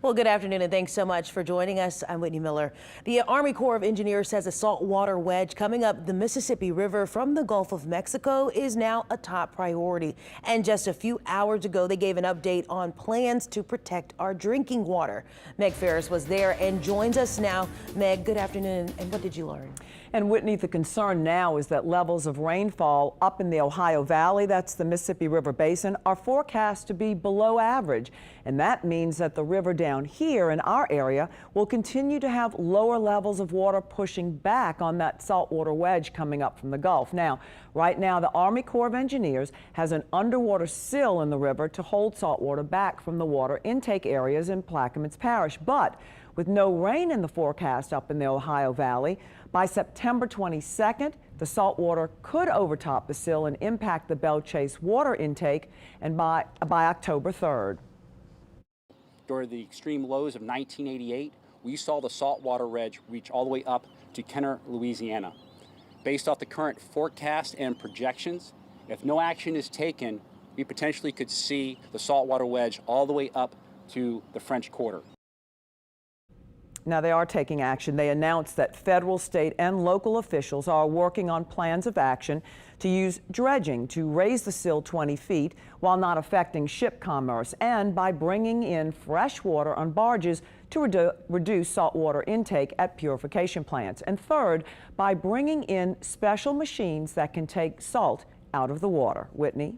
Well, good afternoon and thanks so much for joining us. I'm Whitney Miller. The Army Corps of Engineers says a saltwater wedge coming up the Mississippi River from the Gulf of Mexico is now a top priority. And just a few hours ago, they gave an update on plans to protect our drinking water. Meg Ferris was there and joins us now. Meg, good afternoon. And what did you learn? And Whitney, the concern now is that levels of rainfall up in the Ohio Valley, that's the Mississippi River Basin, are forecast to be below average. And that means that the river down here in our area will continue to have lower levels of water pushing back on that saltwater wedge coming up from the Gulf. Now, right now, the Army Corps of Engineers has an underwater sill in the river to hold saltwater back from the water intake areas in Plaquemines Parish. But with no rain in the forecast up in the Ohio Valley, by September 22nd, the saltwater could overtop the sill and impact the Belle Chase water intake, and by October 3rd. During the extreme lows of 1988, we saw the saltwater wedge reach all the way up to Kenner, Louisiana. Based off the current forecast and projections, if no action is taken, we potentially could see the saltwater wedge all the way up to the French Quarter. Now, they are taking action. They announced that federal, state, and local officials are working on plans of action to use dredging to raise the sill 20 feet while not affecting ship commerce, and by bringing in fresh water on barges to reduce saltwater intake at purification plants. And third, by bringing in special machines that can take salt out of the water. Whitney?